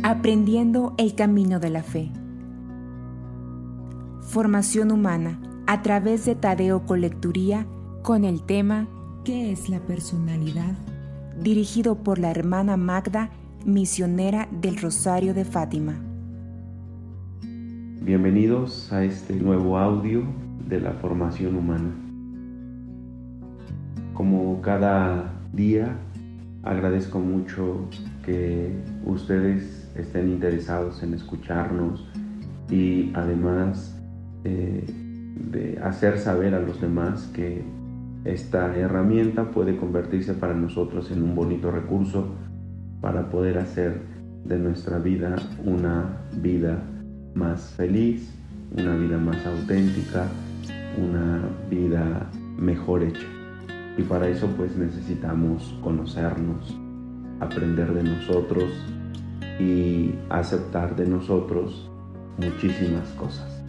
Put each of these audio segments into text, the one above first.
Aprendiendo el camino de la fe. Formación humana a través de Tadeo Colecturía con el tema ¿Qué es la personalidad? Dirigido por la hermana Magda, misionera del Rosario de Fátima. Bienvenidos a este nuevo audio de la formación humana. Como cada día, agradezco mucho que ustedes estén interesados en escucharnos y además de hacer saber a los demás que esta herramienta puede convertirse para nosotros en un bonito recurso para poder hacer de nuestra vida una vida más feliz, una vida más auténtica, una vida mejor hecha. Y para eso pues necesitamos conocernos, aprender de nosotros y aceptar de nosotros muchísimas cosas.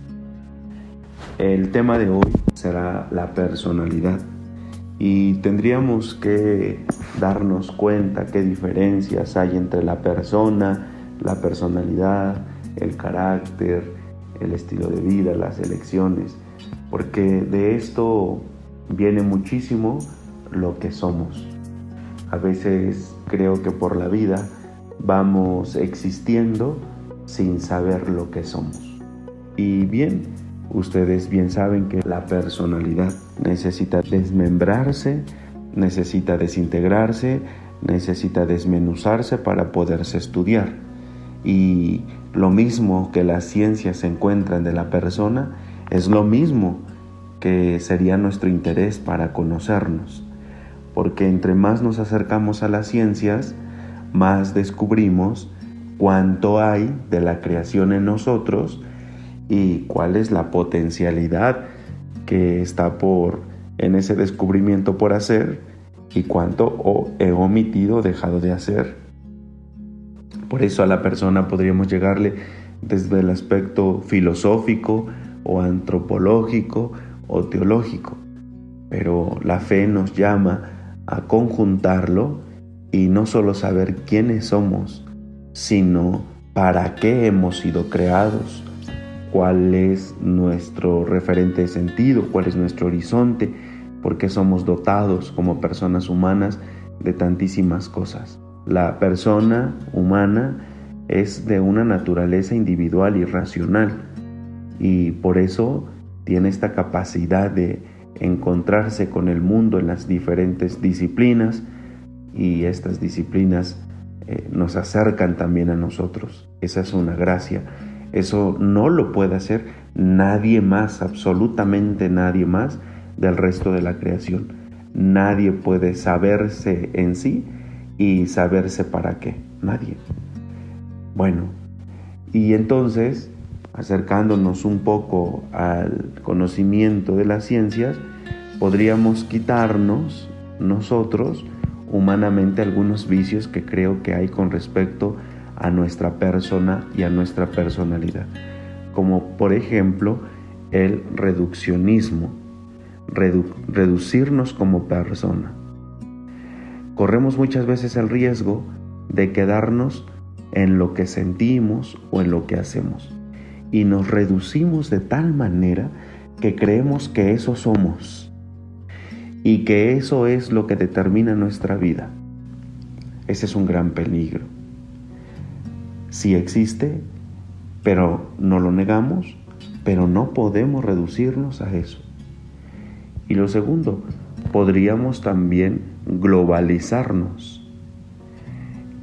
El tema de hoy será la personalidad y tendríamos que darnos cuenta qué diferencias hay entre la persona, la personalidad, el carácter, el estilo de vida, las elecciones, porque de esto viene muchísimo lo que somos. A veces creo que por la vida vamos existiendo sin saber lo que somos. Y bien, ustedes bien saben que la personalidad necesita desmembrarse, necesita desintegrarse, necesita desmenuzarse para poderse estudiar. Y lo mismo que las ciencias encuentran de la persona, es lo mismo que sería nuestro interés para conocernos. Porque entre más nos acercamos a las ciencias, más descubrimos cuánto hay de la creación en nosotros y cuál es la potencialidad que está en ese descubrimiento por hacer y cuánto he omitido, dejado de hacer. Por eso a la persona podríamos llegarle desde el aspecto filosófico o antropológico o teológico, pero la fe nos llama a conjuntarlo y no solo saber quiénes somos, sino para qué hemos sido creados, cuál es nuestro referente de sentido, cuál es nuestro horizonte, por qué somos dotados como personas humanas de tantísimas cosas. La persona humana es de una naturaleza individual y racional y por eso tiene esta capacidad de encontrarse con el mundo en las diferentes disciplinas y estas disciplinas nos acercan también a nosotros. Esa es una gracia. Eso no lo puede hacer nadie más, absolutamente nadie más del resto de la creación. Nadie puede saberse en sí y saberse para qué. Nadie. Bueno, y entonces, acercándonos un poco al conocimiento de las ciencias, podríamos quitarnos nosotros humanamente algunos vicios que creo que hay con respecto a nuestra persona y a nuestra personalidad, como por ejemplo el reduccionismo, reducirnos como persona. Corremos muchas veces el riesgo de quedarnos en lo que sentimos o en lo que hacemos y nos reducimos de tal manera que creemos que eso somos y que eso es lo que determina nuestra vida. Ese es un gran peligro. Sí existe, pero no lo negamos, pero no podemos reducirnos a eso. Y lo segundo, podríamos también globalizarnos,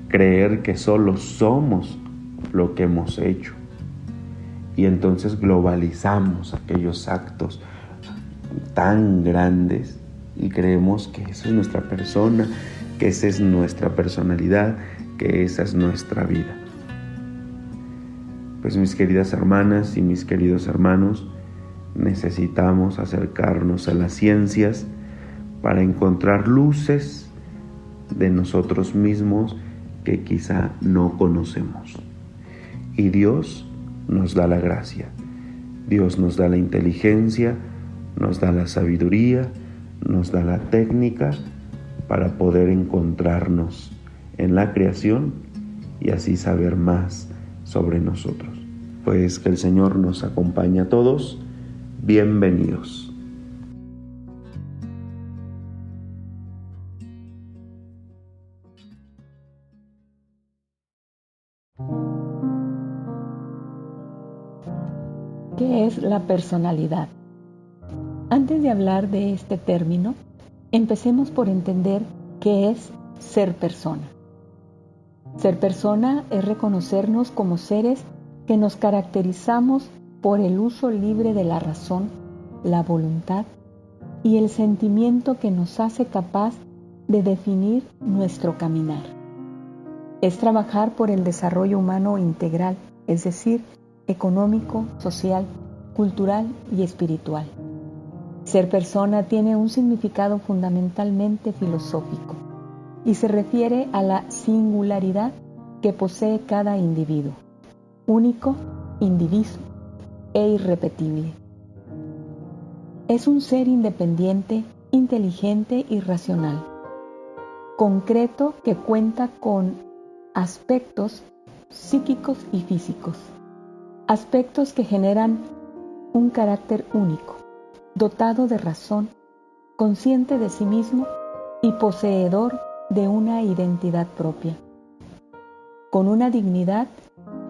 creer que solo somos lo que hemos hecho. Y entonces globalizamos aquellos actos tan grandes y creemos que esa es nuestra persona, que esa es nuestra personalidad, que esa es nuestra vida. Pues mis queridas hermanas y mis queridos hermanos, necesitamos acercarnos a las ciencias para encontrar luces de nosotros mismos que quizá no conocemos. Y Dios nos da la gracia, Dios nos da la inteligencia, nos da la sabiduría, nos da la técnica para poder encontrarnos en la creación y así saber más sobre nosotros. Pues que el Señor nos acompañe a todos. Bienvenidos. ¿Qué es la personalidad? Antes de hablar de este término, empecemos por entender qué es ser persona. Ser persona es reconocernos como seres que nos caracterizamos por el uso libre de la razón, la voluntad y el sentimiento que nos hace capaz de definir nuestro caminar. Es trabajar por el desarrollo humano integral, es decir, económico, social, cultural y espiritual. Ser persona tiene un significado fundamentalmente filosófico y se refiere a la singularidad que posee cada individuo, único, indiviso e irrepetible. Es un ser independiente, inteligente y racional, concreto que cuenta con aspectos psíquicos y físicos, aspectos que generan un carácter único, dotado de razón, consciente de sí mismo y poseedor de una identidad propia, con una dignidad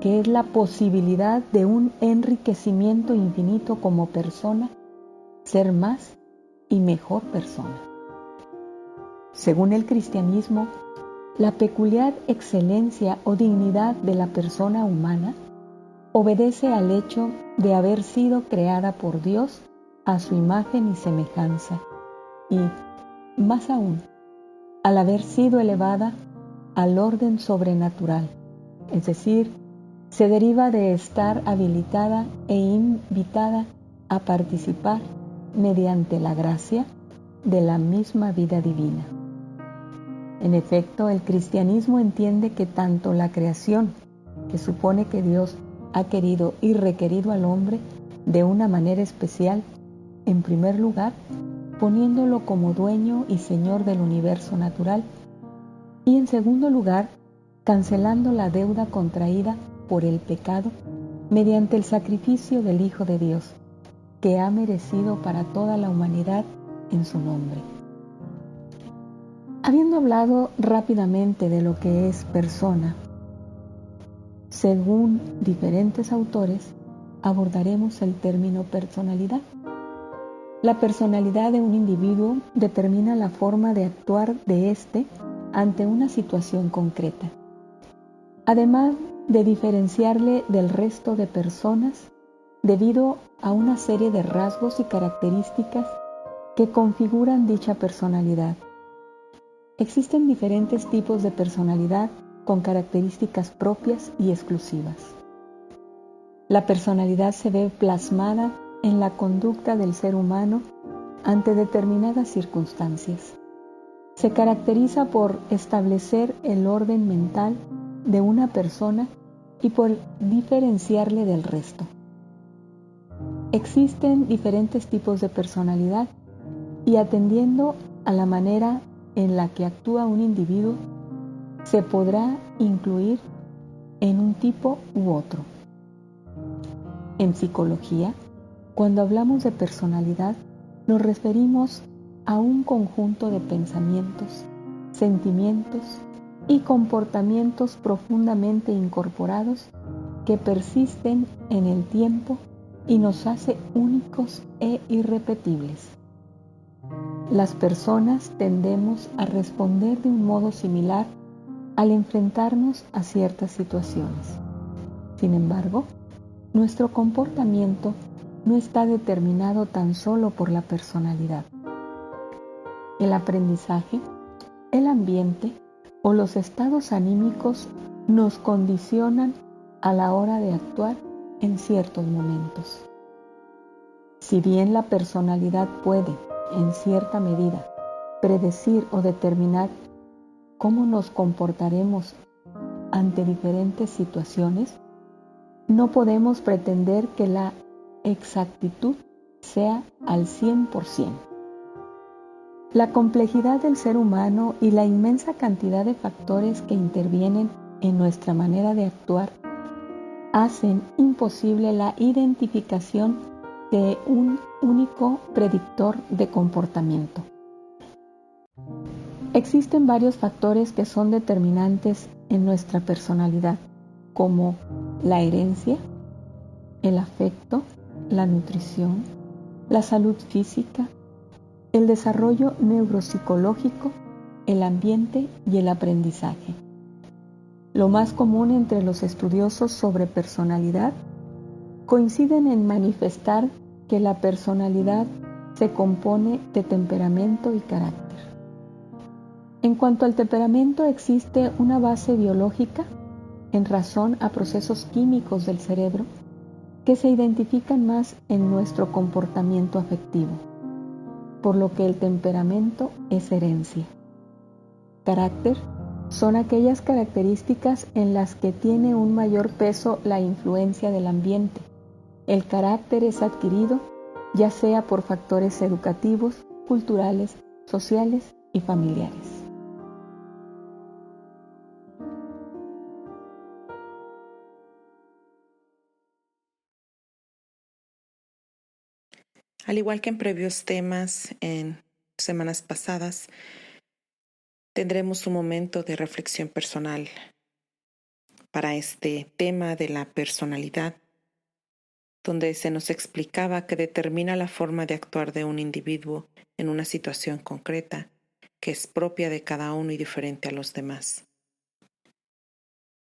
que es la posibilidad de un enriquecimiento infinito como persona, ser más y mejor persona. Según el cristianismo, la peculiar excelencia o dignidad de la persona humana obedece al hecho de haber sido creada por Dios a su imagen y semejanza y, más aún, al haber sido elevada al orden sobrenatural, es decir, se deriva de estar habilitada e invitada a participar mediante la gracia de la misma vida divina. En efecto, el cristianismo entiende que tanto la creación, que supone que Dios ha querido y requerido al hombre de una manera especial, en primer lugar, poniéndolo como dueño y señor del universo natural, y en segundo lugar, cancelando la deuda contraída por el pecado mediante el sacrificio del Hijo de Dios, que ha merecido para toda la humanidad en su nombre. Habiendo hablado rápidamente de lo que es persona, según diferentes autores, abordaremos el término personalidad. La personalidad de un individuo determina la forma de actuar de éste ante una situación concreta, además de diferenciarle del resto de personas debido a una serie de rasgos y características que configuran dicha personalidad. Existen diferentes tipos de personalidad con características propias y exclusivas. La personalidad se ve plasmada en la conducta del ser humano ante determinadas circunstancias. Se caracteriza por establecer el orden mental de una persona y por diferenciarle del resto. Existen diferentes tipos de personalidad y atendiendo a la manera en la que actúa un individuo, se podrá incluir en un tipo u otro. En psicología, cuando hablamos de personalidad, nos referimos a un conjunto de pensamientos, sentimientos y comportamientos profundamente incorporados que persisten en el tiempo y nos hace únicos e irrepetibles. Las personas tendemos a responder de un modo similar al enfrentarnos a ciertas situaciones. Sin embargo, nuestro comportamiento no está determinado tan solo por la personalidad. El aprendizaje, el ambiente o los estados anímicos nos condicionan a la hora de actuar en ciertos momentos. Si bien la personalidad puede, en cierta medida, predecir o determinar cómo nos comportaremos ante diferentes situaciones, no podemos pretender que la exactitud sea al 100%. La complejidad del ser humano y la inmensa cantidad de factores que intervienen en nuestra manera de actuar hacen imposible la identificación de un único predictor de comportamiento. Existen varios factores que son determinantes en nuestra personalidad, como la herencia, el afecto, la nutrición, la salud física, el desarrollo neuropsicológico, el ambiente y el aprendizaje. Lo más común entre los estudiosos sobre personalidad coinciden en manifestar que la personalidad se compone de temperamento y carácter. En cuanto al temperamento, existe una base biológica en razón a procesos químicos del cerebro que se identifican más en nuestro comportamiento afectivo, por lo que el temperamento es herencia. Carácter son aquellas características en las que tiene un mayor peso la influencia del ambiente. El carácter es adquirido ya sea por factores educativos, culturales, sociales y familiares. Al igual que en previos temas, en semanas pasadas, tendremos un momento de reflexión personal para este tema de la personalidad, donde se nos explicaba que determina la forma de actuar de un individuo en una situación concreta, que es propia de cada uno y diferente a los demás.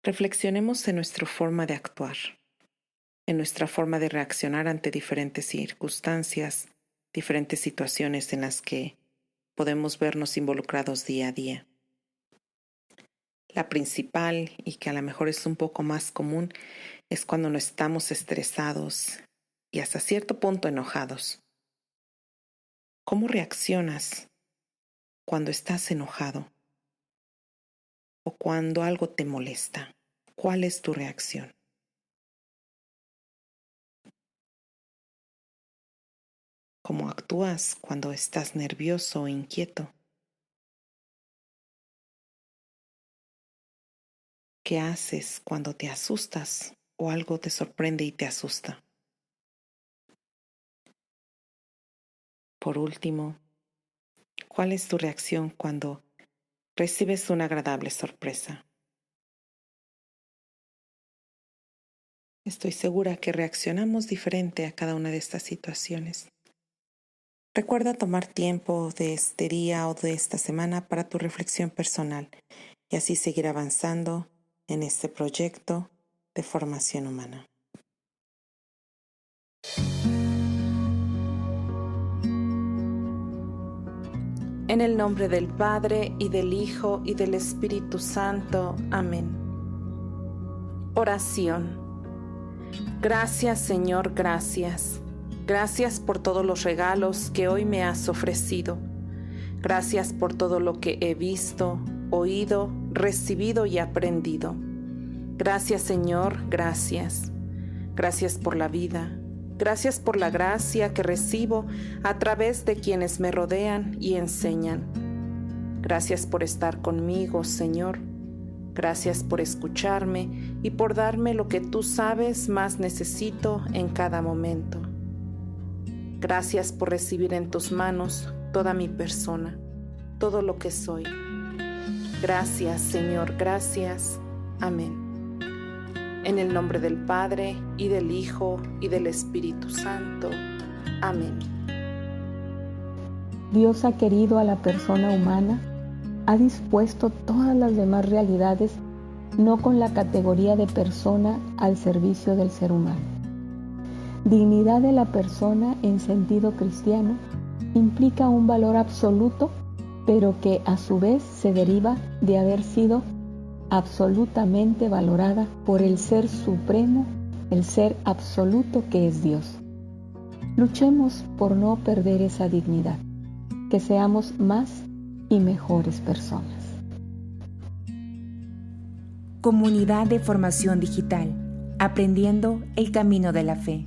Reflexionemos en nuestra forma de actuar, en nuestra forma de reaccionar ante diferentes circunstancias, diferentes situaciones en las que podemos vernos involucrados día a día. La principal, y que a lo mejor es un poco más común, es cuando no estamos estresados y hasta cierto punto enojados. ¿Cómo reaccionas cuando estás enojado o cuando algo te molesta? ¿Cuál es tu reacción? ¿Cómo actúas cuando estás nervioso o inquieto? ¿Qué haces cuando te asustas o algo te sorprende y te asusta? Por último, ¿cuál es tu reacción cuando recibes una agradable sorpresa? Estoy segura que reaccionamos diferente a cada una de estas situaciones. Recuerda tomar tiempo de este día o de esta semana para tu reflexión personal y así seguir avanzando en este proyecto de formación humana. En el nombre del Padre, y del Hijo, y del Espíritu Santo. Amén. Oración. Gracias, Señor, gracias. Gracias por todos los regalos que hoy me has ofrecido. Gracias por todo lo que he visto, oído, recibido y aprendido. Gracias, Señor, gracias. Gracias por la vida. Gracias por la gracia que recibo a través de quienes me rodean y enseñan. Gracias por estar conmigo, Señor. Gracias por escucharme y por darme lo que tú sabes más necesito en cada momento. Gracias por recibir en tus manos toda mi persona, todo lo que soy. Gracias, Señor, gracias. Amén. En el nombre del Padre, y del Hijo, y del Espíritu Santo. Amén. Dios ha querido a la persona humana, ha dispuesto todas las demás realidades, no con la categoría de persona al servicio del ser humano. Dignidad de la persona en sentido cristiano implica un valor absoluto, pero que a su vez se deriva de haber sido absolutamente valorada por el Ser Supremo, el Ser Absoluto que es Dios. Luchemos por no perder esa dignidad, que seamos más y mejores personas. Comunidad de Formación Digital, aprendiendo el camino de la fe.